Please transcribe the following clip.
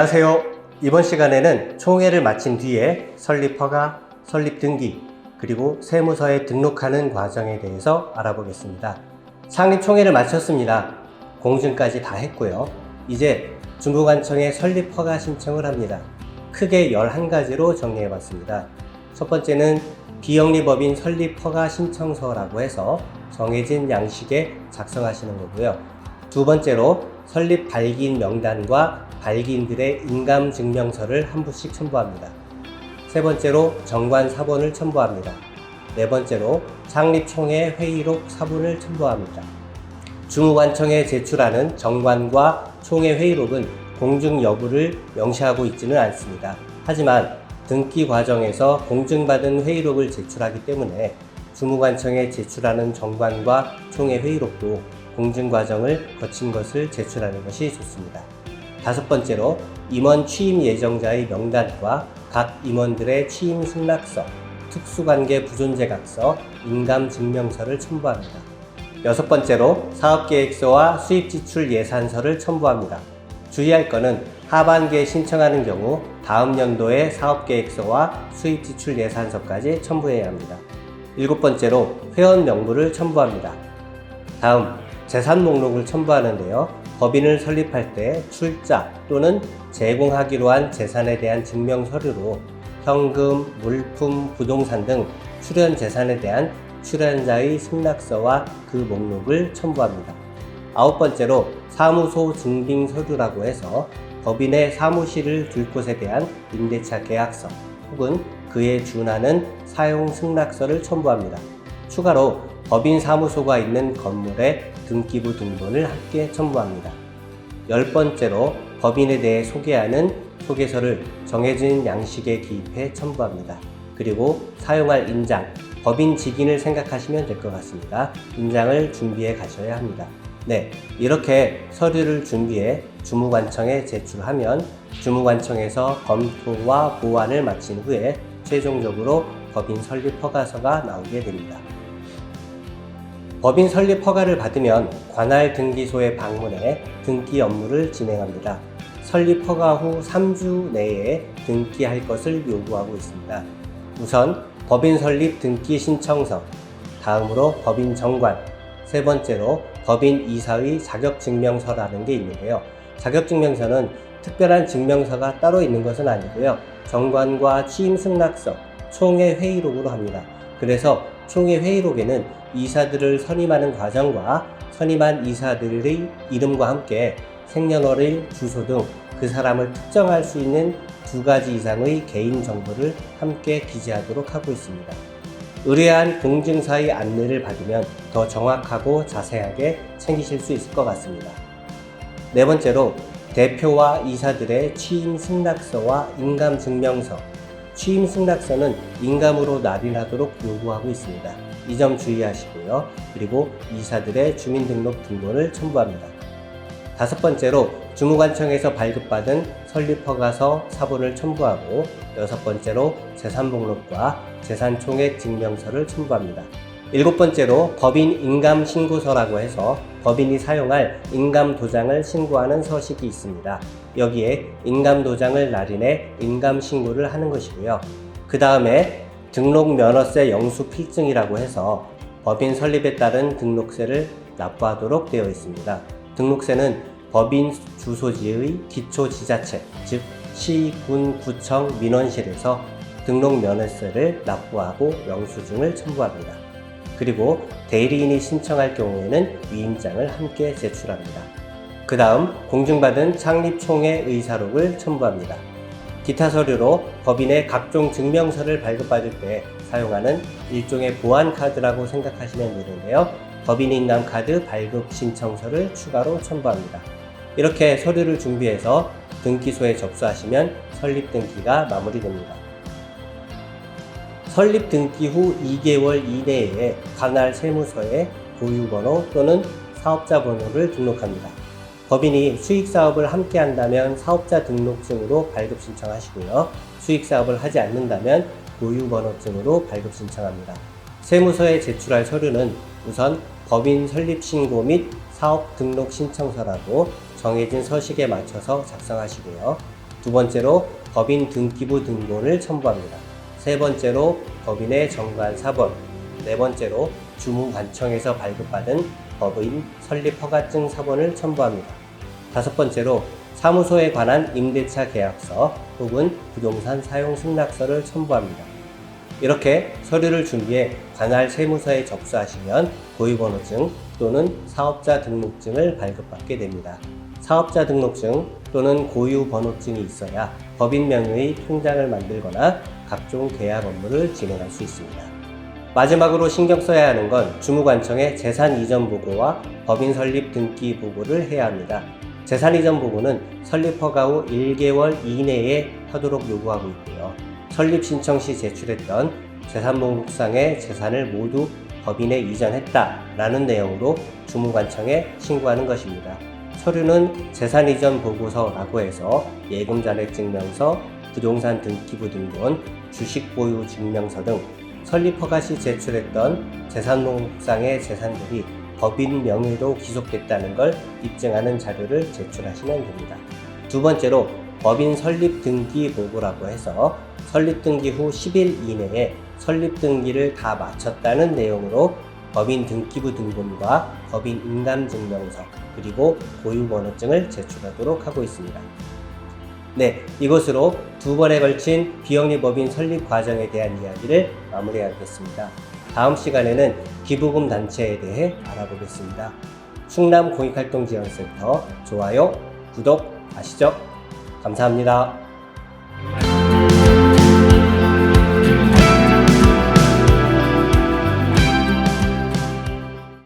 안녕하세요. 이번 시간에는 총회를 마친 뒤에 설립허가, 설립등기, 그리고 세무서에 등록하는 과정에 대해서 알아보겠습니다. 창립총회를 마쳤습니다. 공증까지 다 했고요. 이제 주무관청에 설립허가 신청을 합니다. 크게 11가지로 정리해봤습니다. 첫 번째는 비영리법인 설립허가 신청서라고 해서 정해진 양식에 작성하시는 거고요. 두 번째로 설립 발기인 명단과 발기인들의 인감증명서를 한 부씩 첨부합니다. 세 번째로 정관 사본을 첨부합니다. 네 번째로 창립총회 회의록 사본을 첨부합니다. 주무관청에 제출하는 정관과 총회 회의록은 공증 여부를 명시하고 있지는 않습니다. 하지만 등기 과정에서 공증받은 회의록을 제출하기 때문에 주무관청에 제출하는 정관과 총회 회의록도 공증 과정을 거친 것을 제출하는 것이 좋습니다. 다섯 번째로 임원 취임 예정자의 명단과 각 임원들의 취임 승낙서, 특수관계 부존재각서, 인감증명서를 첨부합니다. 여섯 번째로 사업계획서와 수입지출 예산서를 첨부합니다. 주의할 것은 하반기에 신청하는 경우 다음 연도의 사업계획서와 수입지출 예산서까지 첨부해야 합니다. 일곱 번째로 회원 명부를 첨부합니다. 다음 재산 목록을 첨부하는데요. 법인을 설립할 때 출자 또는 제공하기로 한 재산에 대한 증명 서류로 현금, 물품, 부동산 등 출연 재산에 대한 출연자의 승낙서와 그 목록을 첨부합니다. 아홉 번째로 사무소 증빙 서류라고 해서 법인의 사무실을 둘 곳에 대한 임대차 계약서 혹은 그에 준하는 사용 승낙서를 첨부합니다. 추가로 법인 사무소가 있는 건물의 등기부 등본을 함께 첨부합니다. 열 번째로 법인에 대해 소개하는 소개서를 정해진 양식에 기입해 첨부합니다. 그리고 사용할 인장, 법인 직인을 생각하시면 될 것 같습니다. 인장을 준비해 가셔야 합니다. 네, 이렇게 서류를 준비해 주무관청에 제출하면 주무관청에서 검토와 보완을 마친 후에 최종적으로 법인 설립 허가서가 나오게 됩니다. 법인 설립 허가를 받으면 관할 등기소에 방문해 등기 업무를 진행합니다. 설립 허가 후 3주 내에 등기할 것을 요구하고 있습니다. 우선 법인 설립 등기 신청서, 다음으로 법인 정관, 세 번째로 법인 이사의 자격증명서라는 게 있는데요. 자격증명서는 특별한 증명서가 따로 있는 것은 아니고요. 정관과 취임 승낙서, 총회 회의록으로 합니다. 그래서 총회 회의록에는 이사들을 선임하는 과정과 선임한 이사들의 이름과 함께 생년월일, 주소 등 그 사람을 특정할 수 있는 2가지 이상의 개인 정보를 함께 기재하도록 하고 있습니다. 의뢰한 공증사의 안내를 받으면 더 정확하고 자세하게 챙기실 수 있을 것 같습니다. 네 번째로 대표와 이사들의 취임 승낙서와 인감증명서, 취임 승낙서는 인감으로 날인하도록 요구하고 있습니다. 이 점 주의하시고요. 그리고 이사들의 주민등록 등본을 첨부합니다. 다섯 번째로 주무관청에서 발급받은 설립허가서 사본을 첨부하고 여섯 번째로 재산목록과 재산총액 증명서를 첨부합니다. 일곱 번째로 법인 인감신고서라고 해서 법인이 사용할 인감도장을 신고하는 서식이 있습니다. 여기에 인감도장을 날인해 인감신고를 하는 것이고요. 그 다음에 등록면허세 영수필증이라고 해서 법인 설립에 따른 등록세를 납부하도록 되어 있습니다. 등록세는 법인 주소지의 기초지자체, 즉 시, 군, 구청, 민원실에서 등록면허세를 납부하고 영수증을 첨부합니다. 그리고 대리인이 신청할 경우에는 위임장을 함께 제출합니다. 그 다음 공증받은 창립총회 의사록을 첨부합니다. 기타 서류로 법인의 각종 증명서를 발급받을 때 사용하는 일종의 보안카드라고 생각하시면 되는데요. 법인인감카드 발급 신청서를 추가로 첨부합니다. 이렇게 서류를 준비해서 등기소에 접수하시면 설립등기가 마무리됩니다. 설립등기 후 2개월 이내에 관할 세무서에 보유번호 또는 사업자 번호를 등록합니다. 법인이 수익사업을 함께 한다면 사업자 등록증으로 발급 신청하시고요. 수익사업을 하지 않는다면 보유번호증으로 발급 신청합니다. 세무서에 제출할 서류는 우선 법인 설립신고 및 사업 등록 신청서라고 정해진 서식에 맞춰서 작성하시고요. 두 번째로 법인 등기부 등본을 첨부합니다. 세 번째로 법인의 정관 사본, 네 번째로 주무관청에서 발급받은 법인 설립 허가증 사본을 첨부합니다. 다섯 번째로 사무소에 관한 임대차 계약서 혹은 부동산 사용 승낙서를 첨부합니다. 이렇게 서류를 준비해 관할 세무서에 접수하시면 고유번호증 또는 사업자 등록증을 발급받게 됩니다. 사업자 등록증 또는 고유번호증이 있어야 법인 명의의 통장을 만들거나 각종 계약 업무를 진행할 수 있습니다. 마지막으로 신경 써야 하는 건 주무관청의 재산 이전 보고와 법인 설립 등기 보고를 해야 합니다. 재산 이전 보고는 설립 허가 후 1개월 이내에 하도록 요구하고 있고요. 설립 신청 시 제출했던 재산목록상의 재산을 모두 법인에 이전했다라는 내용으로 주무관청에 신고하는 것입니다. 서류는 재산 이전 보고서라고 해서 예금 잔액 증명서, 부동산 등기부 등본, 주식 보유 증명서 등 설립 허가 시 제출했던 재산목록상의 재산들이 법인 명의로 기속됐다는 걸 입증하는 자료를 제출하시면 됩니다. 두 번째로 법인 설립 등기 보고라고 해서 설립 등기 후 10일 이내에 설립 등기를 다 마쳤다는 내용으로 법인 등기부 등본과 법인 인감증명서 그리고 고유번호증을 제출하도록 하고 있습니다. 네, 이것으로 두 번에 걸친 비영리법인 설립 과정에 대한 이야기를 마무리하겠습니다. 다음 시간에는 기부금 단체에 대해 알아보겠습니다. 충남 공익활동지원센터 좋아요, 구독 아시죠? 감사합니다.